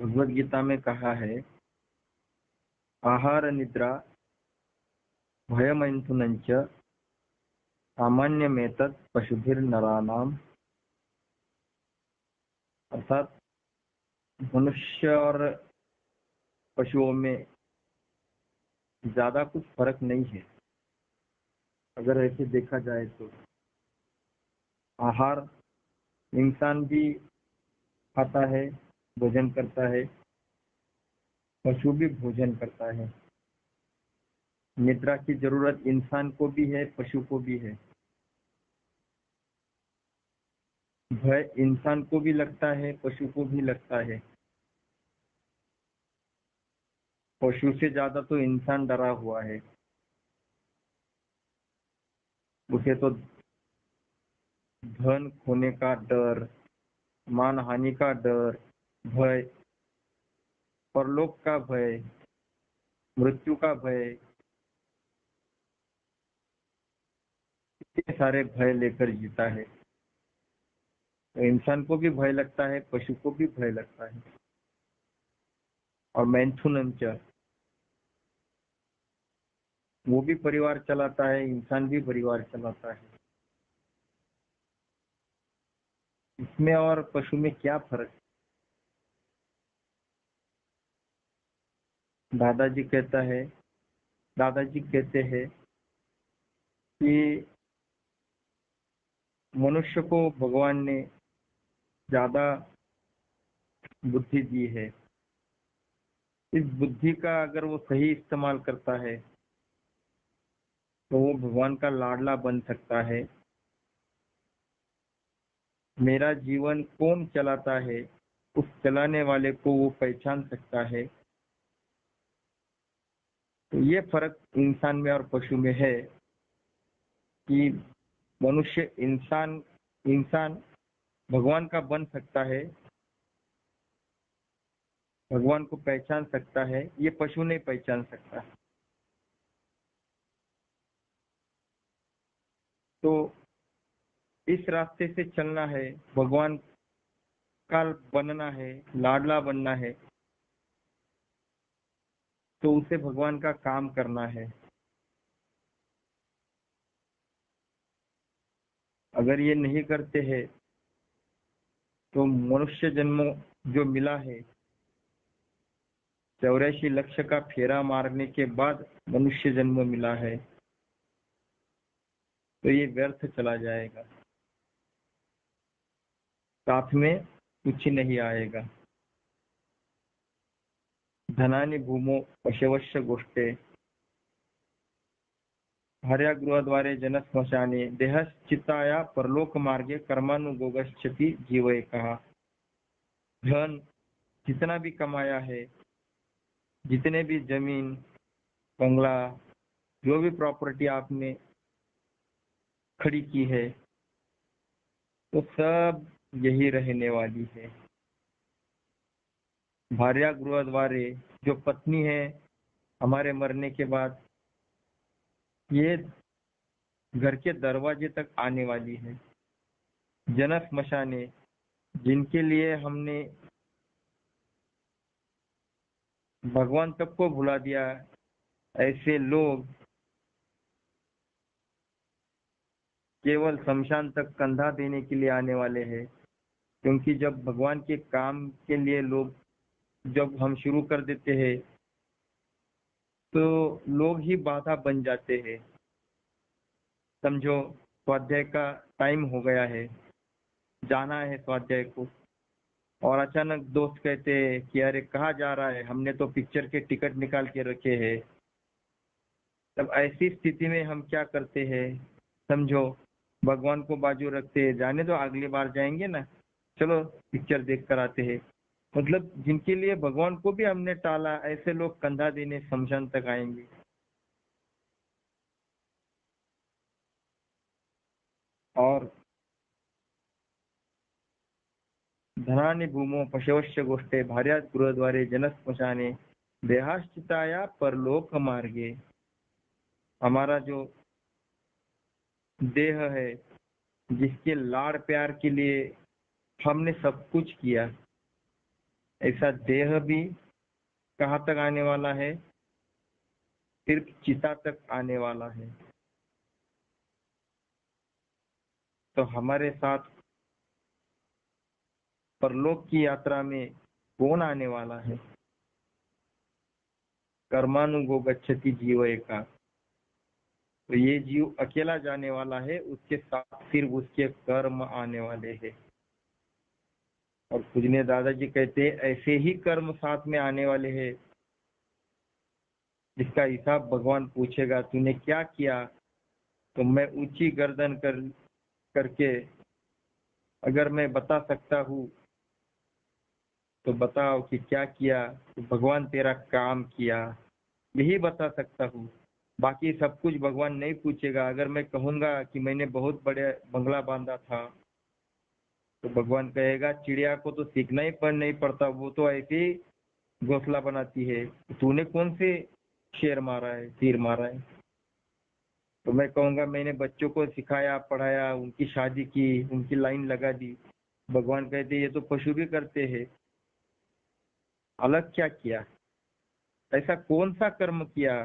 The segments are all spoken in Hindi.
भगवद गीता में कहा है, आहार निद्रा भयमैथुनञ्च सामान्यमेतत् पशुभिर्नराणाम्। अर्थात मनुष्य और पशुओं में ज्यादा कुछ फर्क नहीं है। अगर ऐसे देखा जाए तो आहार इंसान भी खाता है, भोजन करता है, पशु भी भोजन करता है। निद्रा की जरूरत इंसान को भी है, पशु को भी है। भय इंसान को भी लगता है, पशु को भी लगता है। पशु से ज्यादा तो इंसान डरा हुआ है। उसे तो धन खोने का डर, मान हानि का डर, भय, परलोक का भय, मृत्यु का भय, इतने सारे भय लेकर जीता है। तो इंसान को भी भय लगता है, पशु को भी भय लगता है। और मैथुनंच, वो भी परिवार चलाता है, इंसान भी परिवार चलाता है। इसमें और पशु में क्या फर्क? दादाजी कहते हैं कि मनुष्य को भगवान ने ज्यादा बुद्धि दी है। इस बुद्धि का अगर वो सही इस्तेमाल करता है तो वो भगवान का लाडला बन सकता है। मेरा जीवन कौन चलाता है, उस चलाने वाले को वो पहचान सकता है। तो ये फर्क इंसान में और पशु में है कि मनुष्य इंसान भगवान का बन सकता है, भगवान को पहचान सकता है, ये पशु नहीं पहचान सकता। तो इस रास्ते से चलना है, भगवान का बनना है, लाडला बनना है, तो उसे भगवान का काम करना है। अगर ये नहीं करते हैं तो मनुष्य जन्म जो मिला है, 84 लक्ष का फेरा मारने के बाद मनुष्य जन्म मिला है, तो ये व्यर्थ चला जाएगा, साथ में कुछ नहीं आएगा। धनानि भूमो पशवश्य गोष्ठे भार्यागृहद्वारे जनश्मशाने देहश्चित्ताया परलोक मार्गे कर्मानुगोगच्छति जीवैकः। धन जितना भी कमाया है, जितने भी जमीन, बंगला, जो भी प्रॉपर्टी आपने खड़ी की है, तो सब यही रहने वाली है। भार्या गृह द्वारे, जो पत्नी है हमारे मरने के बाद, ये घर के दरवाजे तक आने वाली है। जनक स्मशाने, जिनके लिए हमने भगवान तक को भुला दिया, ऐसे लोग केवल शमशान तक कंधा देने के लिए आने वाले हैं। क्योंकि जब भगवान के काम के लिए जब हम शुरू कर देते हैं तो लोग ही बाधा बन जाते हैं। समझो स्वाध्याय का टाइम हो गया है, जाना है स्वाध्याय को, और अचानक दोस्त कहते हैं कि अरे कहाँ जा रहा है, हमने तो पिक्चर के टिकट निकाल के रखे हैं। तब ऐसी स्थिति में हम क्या करते हैं? समझो भगवान को बाजू रखते हैं, जाने दो अगली बार जाएंगे ना, चलो पिक्चर देख कर आते हैं। मतलब जिनके लिए भगवान को भी हमने टाला, ऐसे लोग कंधा देने शमशान तक आएंगे। और धनानि भूमो पशवश्च गोष्ठे भार्या गृहद्वारे जनस्मशाने देहाश्चिताया परलोक मार्गे। हमारा जो देह है, जिसके लाड़ प्यार के लिए हमने सब कुछ किया, ऐसा देह भी कहाँ तक आने वाला है? सिर्फ चिता तक आने वाला है। तो हमारे साथ परलोक की यात्रा में कौन आने वाला है? कर्मानुगो गच्छति जीव एका। तो ये जीव अकेला जाने वाला है, उसके साथ सिर्फ उसके कर्म आने वाले हैं। और पूजनीय दादाजी कहते हैं ऐसे ही कर्म साथ में आने वाले हैं जिसका हिसाब भगवान पूछेगा, तूने क्या किया? तो मैं ऊंची गर्दन करके अगर मैं बता सकता हूँ तो बताओ कि क्या किया? तो भगवान तेरा काम किया, यही बता सकता हूँ। बाकी सब कुछ भगवान नहीं पूछेगा। अगर मैं कहूंगा कि मैंने बहुत बड़े बंगला बांधा था तो भगवान कहेगा चिड़िया को तो सीखना ही पर नहीं पड़ता, वो तो ऐसे ही घोंसला बनाती है। तूने कौन से शेर मारा है, तीर मारा है? तो मैं कहूंगा मैंने बच्चों को सिखाया, पढ़ाया, उनकी शादी की, उनकी लाइन लगा दी। भगवान कहते ये तो पशु भी करते हैं, अलग क्या किया? ऐसा कौन सा कर्म किया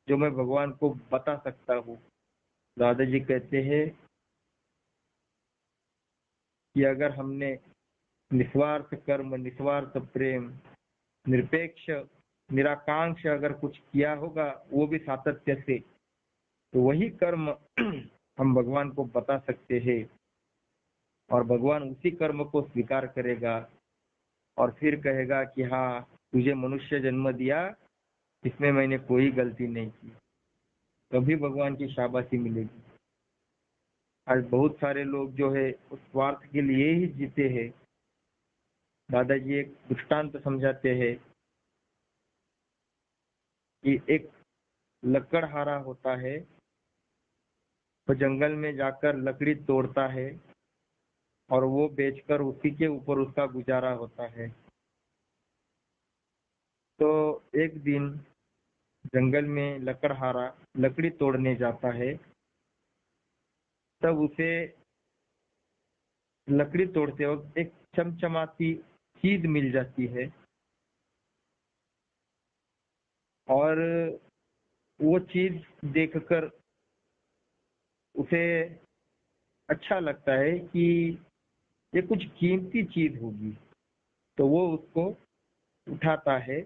जो मैं भगवान को बता सकता हूँ? दादाजी कहते हैं कि अगर हमने निस्वार्थ कर्म, निस्वार्थ प्रेम, निरपेक्ष, निराकांक्ष अगर कुछ किया होगा, वो भी सातत्य से, तो वही कर्म हम भगवान को बता सकते हैं। और भगवान उसी कर्म को स्वीकार करेगा और फिर कहेगा कि हाँ, तुझे मनुष्य जन्म दिया, इसमें मैंने कोई गलती नहीं की। तभी भगवान की शाबाशी मिलेगी। आज बहुत सारे लोग जो है उस स्वार्थ के लिए ही जीते हैं। दादाजी एक दृष्टांत समझाते हैं कि एक लकड़हारा होता है, वो जंगल में जाकर लकड़ी तोड़ता है और वो बेचकर उसी के ऊपर उसका गुजारा होता है। तो एक दिन जंगल में लकड़हारा लकड़ी तोड़ने जाता है, तब उसे लकड़ी तोड़ते वक्त एक चमचमाती चीज मिल जाती है और वो चीज देखकर उसे अच्छा लगता है कि ये कुछ कीमती चीज होगी। तो वो उसको उठाता है।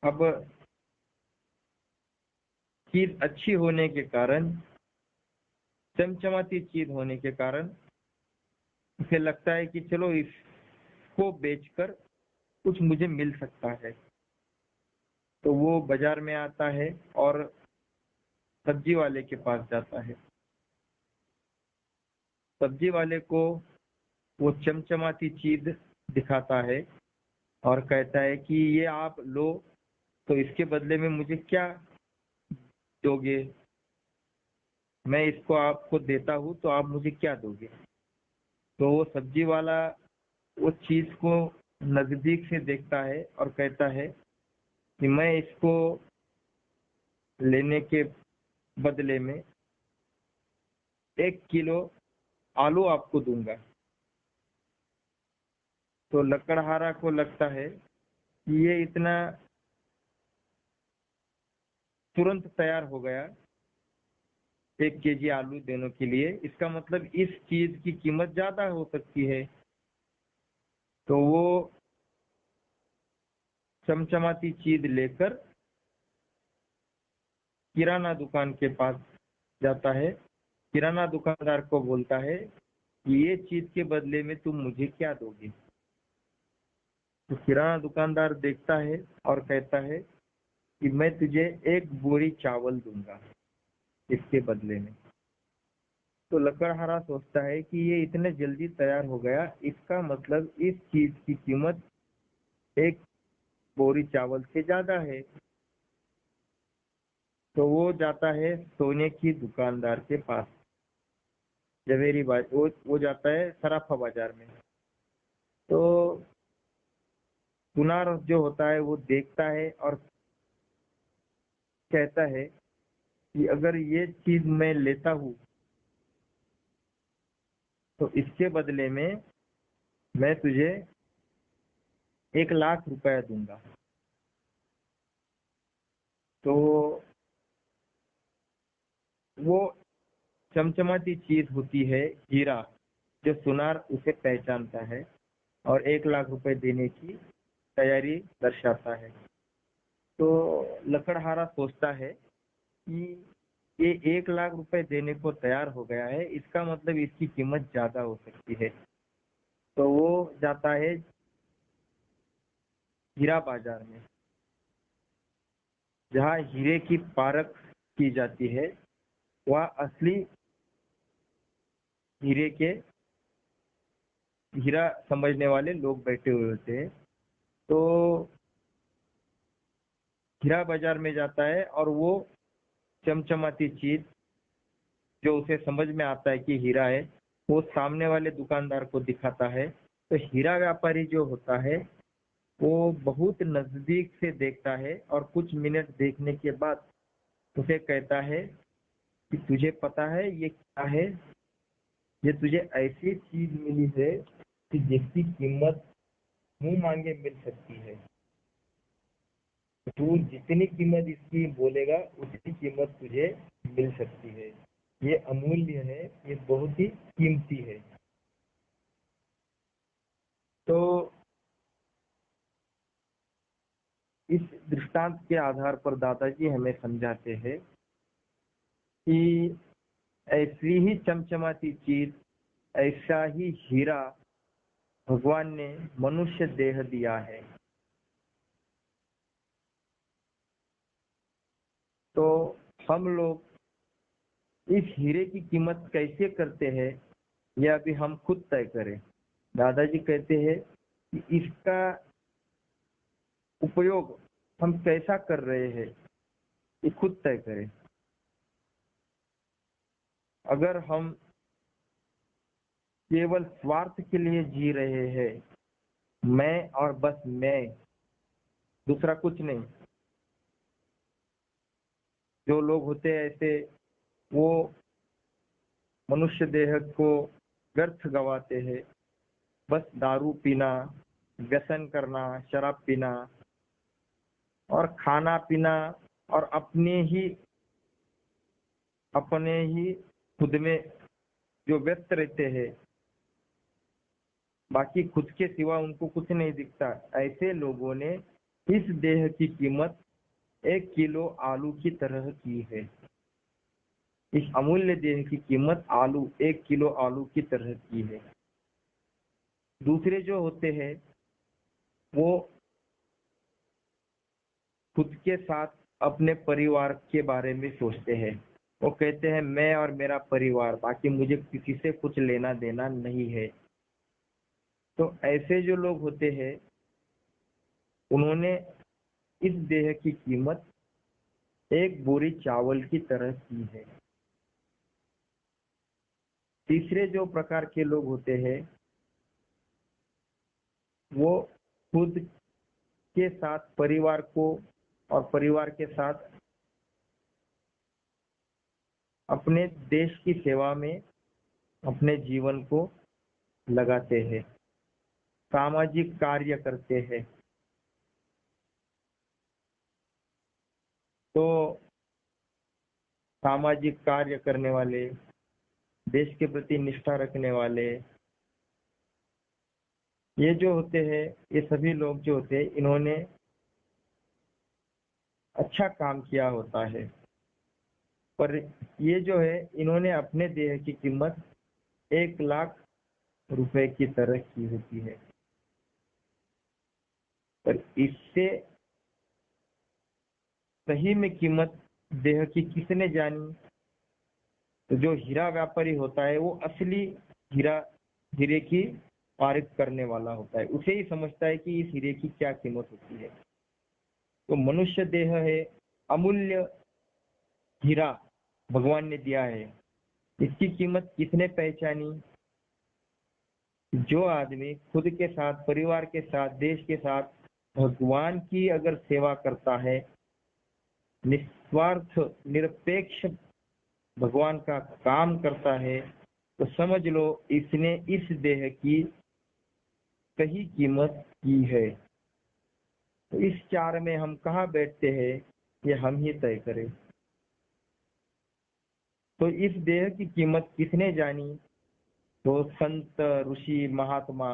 अब चीज अच्छी होने के कारण, चमचमाती चीज होने के कारण उसे लगता है कि चलो इसको बेचकर कुछ मुझे मिल सकता है। तो वो बाजार में आता है और सब्जी वाले के पास जाता है। सब्जी वाले को वो चमचमाती चीज दिखाता है और कहता है कि ये आप लो, तो इसके बदले में मुझे क्या दोगे? मैं इसको आपको देता हूँ तो आप मुझे क्या दोगे? तो वो सब्जी वाला वो चीज को नजदीक से देखता है और कहता है कि मैं इसको लेने के बदले में 1 किलो आलू आपको दूंगा। तो लकड़हारा को लगता है कि ये इतना तुरंत तैयार हो गया 1 केजी आलू देने के लिए, इसका मतलब इस चीज की कीमत ज्यादा हो सकती है। तो वो चमचमाती चीज लेकर किराना दुकान के पास जाता है। किराना दुकानदार को बोलता है कि ये चीज के बदले में तुम मुझे क्या दोगे? तो किराना दुकानदार देखता है और कहता है कि मैं तुझे 1 बोरी चावल दूंगा इसके बदले में। तो लकड़हारा सोचता है कि ये इतने जल्दी तैयार हो गया, इसका मतलब इस चीज की कीमत 1 बोरी चावल से ज्यादा है। तो वो जाता है सोने की दुकानदार के पास, जवेरी वो जाता है सराफा बाजार में। तो सुनार जो होता है वो देखता है और कहता है कि अगर ये चीज मैं लेता हूँ तो इसके बदले में मैं तुझे 1 लाख रुपया दूंगा। तो वो चमचमाती चीज होती है हीरा, जो सुनार उसे पहचानता है और 1 लाख रुपए देने की तैयारी दर्शाता है। तो लकड़हारा सोचता है कि ये 1 लाख रुपए देने को तैयार हो गया है, इसका मतलब इसकी कीमत ज्यादा हो सकती है। तो वो जाता है हीरा बाजार में, जहाँ हीरे की पारख की जाती है। वह असली हीरे के हीरा समझने वाले लोग बैठे हुए होते हैं। तो हीरा बाजार में जाता है और वो चमचमाती चीज जो उसे समझ में आता है कि हीरा है, वो सामने वाले दुकानदार को दिखाता है। तो हीरा व्यापारी जो होता है वो बहुत नजदीक से देखता है और कुछ मिनट देखने के बाद उसे कहता है कि तुझे पता है ये क्या है? ये तुझे ऐसी चीज मिली है कि जिसकी कीमत मुंह मांगे मिल सकती है। तू जितनी कीमत इसकी बोलेगा उतनी कीमत तुझे मिल सकती है। ये अमूल्य है, ये बहुत ही कीमती है। तो इस दृष्टांत के आधार पर दादाजी हमें समझाते हैं कि ऐसी ही चमचमाती चीज, ऐसा ही हीरा भगवान ने मनुष्य देह दिया है। तो हम लोग इस हीरे की कीमत कैसे करते हैं, यह अभी हम खुद तय करें। दादाजी कहते हैं कि इसका उपयोग हम कैसा कर रहे हैं, ये खुद तय करें। अगर हम केवल स्वार्थ के लिए जी रहे हैं, मैं और बस मैं, दूसरा कुछ नहीं। जो लोग होते हैं ऐसे, वो मनुष्य देह को व्यर्थ गवाते हैं। बस दारू पीना, व्यसन करना, शराब पीना और खाना पीना, और अपने ही खुद में जो व्यस्त रहते हैं, बाकी खुद के सिवा उनको कुछ नहीं दिखता। ऐसे लोगों ने इस देह की कीमत 1 किलो आलू की तरह की है। इस अमूल्य देह की कीमत 1 किलो आलू की तरह की है। दूसरे जो होते हैं वो खुद के साथ अपने परिवार के बारे में सोचते हैं। वो कहते हैं मैं और मेरा परिवार, बाकी मुझे किसी से कुछ लेना देना नहीं है। तो ऐसे जो लोग होते हैं, उन्होंने इस देह की कीमत 1 बोरी चावल की तरह की है। तीसरे जो प्रकार के लोग होते हैं, वो खुद के साथ परिवार को और परिवार के साथ अपने देश की सेवा में अपने जीवन को लगाते हैं, सामाजिक कार्य करते हैं। तो सामाजिक कार्य करने वाले, देश के प्रति निष्ठा रखने वाले, ये जो होते हैं, ये सभी लोग जो होते हैं, इन्होंने अच्छा काम किया होता है। पर ये जो है, इन्होंने अपने देह की कीमत 1 लाख रुपए की तरह की होती है। पर इससे सही में कीमत देह की किसने जानी? तो जो हीरा व्यापारी होता है, वो असली हीरे की पारिख करने वाला होता है। उसे ही समझता है कि इस हीरे की क्या कीमत होती है। तो मनुष्य देह है, अमूल्य हीरा भगवान ने दिया है। इसकी कीमत किसने पहचानी? जो आदमी खुद के साथ, परिवार के साथ, देश के साथ भगवान की अगर सेवा करता है, निस्वार्थ निरपेक्ष भगवान का काम करता है, तो समझ लो इसने इस देह की सही कीमत की है। तो इस चार में हम कहाँ बैठते हैं ये हम ही तय करें। तो इस देह की कीमत किसने जानी? तो संत, ऋषि, महात्मा,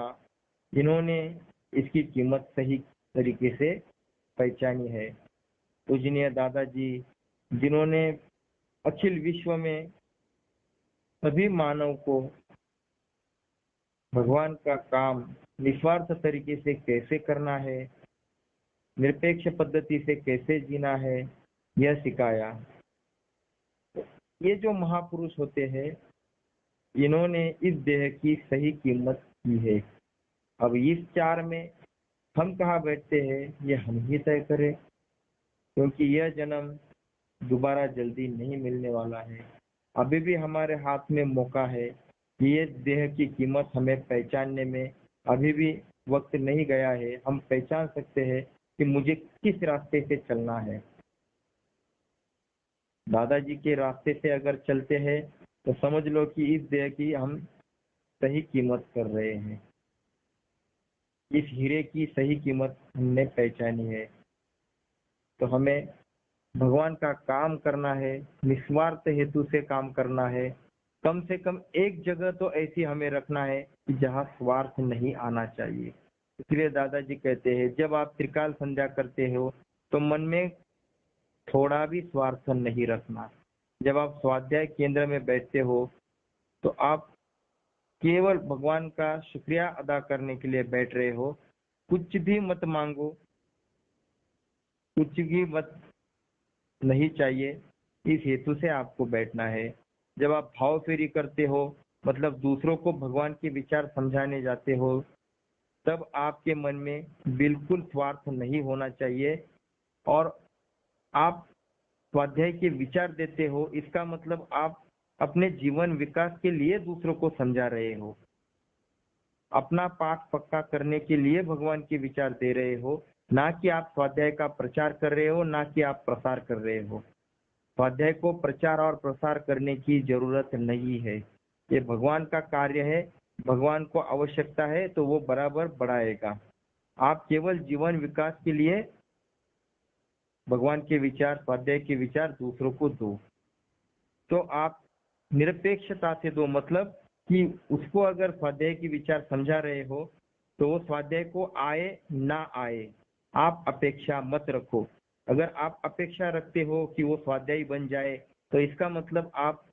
इन्होंने इसकी कीमत सही तरीके से पहचानी है। पूजनीय दादाजी, जिन्होंने अखिल विश्व में सभी मानव को भगवान का काम निस्वार्थ तरीके से कैसे करना है, निरपेक्ष पद्धति से कैसे जीना है, यह सिखाया। ये जो महापुरुष होते हैं, इन्होंने इस देह की सही कीमत की है। अब इस चार में हम कहाँ बैठते हैं ये हम ही तय करें, क्योंकि यह जन्म दोबारा जल्दी नहीं मिलने वाला है। अभी भी हमारे हाथ में मौका है कि ये देह की कीमत हमें पहचानने में अभी भी वक्त नहीं गया है। हम पहचान सकते हैं कि मुझे किस रास्ते से चलना है। दादाजी के रास्ते से अगर चलते हैं तो समझ लो कि इस देह की हम सही कीमत कर रहे हैं। इस हीरे की सही कीमत हमने पहचानी है। तो हमें भगवान का काम करना है, निस्वार्थ हेतु से काम करना है। कम से कम एक जगह तो ऐसी हमें रखना है कि जहाँ स्वार्थ नहीं आना चाहिए। इसलिए दादाजी कहते हैं, जब आप त्रिकाल संध्या करते हो तो मन में थोड़ा भी स्वार्थ नहीं रखना। जब आप स्वाध्याय केंद्र में बैठते हो तो आप केवल भगवान का शुक्रिया अदा करने के लिए बैठ रहे हो। कुछ भी मत मांगो, कुछ भी मत नहीं चाहिए। इस हेतु से आपको बैठना है। जब आप भाव फेरी करते हो, मतलब दूसरों को भगवान के विचार समझाने जाते हो, तब आपके मन में बिल्कुल स्वार्थ नहीं होना चाहिए। और आप स्वाध्याय के विचार देते हो, इसका मतलब आप अपने जीवन विकास के लिए दूसरों को समझा रहे हो। अपना पाठ पक्का करने के लिए भगवान के विचार दे रहे हो, ना कि आप स्वाध्याय का प्रचार कर रहे हो, ना कि आप प्रसार कर रहे हो। स्वाध्याय को प्रचार और प्रसार करने की जरूरत नहीं है। ये भगवान का कार्य है। भगवान को आवश्यकता है तो वो बराबर बढ़ाएगा। आप केवल जीवन विकास के लिए भगवान के विचार, स्वाध्याय के विचार दूसरों को दो। तो आप निरपेक्षता से दो, मतलब कि उसको अगर स्वाध्याय के विचार समझा रहे हो तो वो स्वाध्याय को आए ना आए, आप अपेक्षा मत रखो। अगर आप अपेक्षा रखते हो कि वो स्वाध्यायी बन जाए तो इसका मतलब आप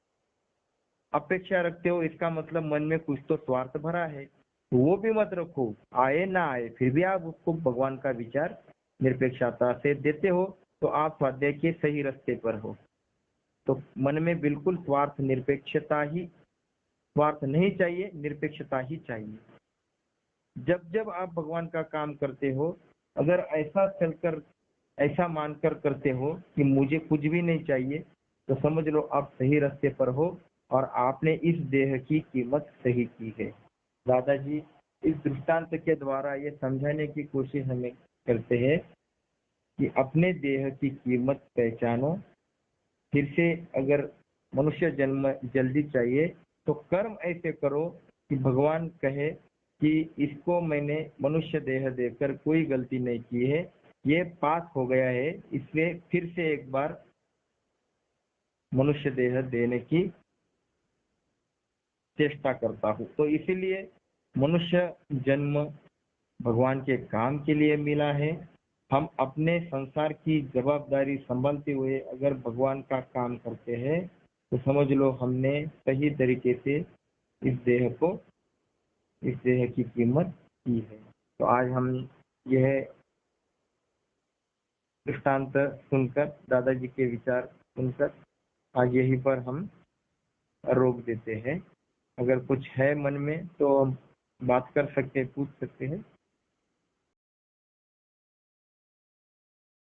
अपेक्षा रखते हो, इसका मतलब मन में कुछ तो स्वार्थ भरा है। तो वो भी मत रखो, आए ना आए फिर भी आप उसको भगवान का विचार निरपेक्षता से देते हो, तो आप स्वाध्याय के सही रास्ते पर हो। तो मन में बिल्कुल स्वार्थ नहीं चाहिए, निरपेक्षता ही चाहिए। जब जब आप भगवान का काम करते हो, अगर ऐसा मानकर करते हो कि मुझे कुछ भी नहीं चाहिए, तो समझ लो आप सही रास्ते पर हो और आपने इस देह की कीमत सही की है। दादाजी इस दृष्टांत के द्वारा ये समझाने की कोशिश हमें करते हैं कि अपने देह की कीमत पहचानो। फिर से अगर मनुष्य जन्म जल्दी चाहिए तो कर्म ऐसे करो कि भगवान कहे कि इसको मैंने मनुष्य देह देकर कोई गलती नहीं की है, ये पास हो गया है, इसलिए फिर से एक बार मनुष्य देह देने की चेष्टा करता हूँ। तो इसीलिए मनुष्य जन्म भगवान के काम के लिए मिला है। हम अपने संसार की जवाबदारी संभालते हुए अगर भगवान का काम करते हैं तो समझ लो हमने सही तरीके से इस देह की कीमत की है। तो आज हम यह दृष्टांत सुनकर, दादाजी के विचार सुनकर आज यहीं पर हम रोक देते हैं। अगर कुछ है मन में तो हम बात कर सकते हैं, पूछ सकते हैं।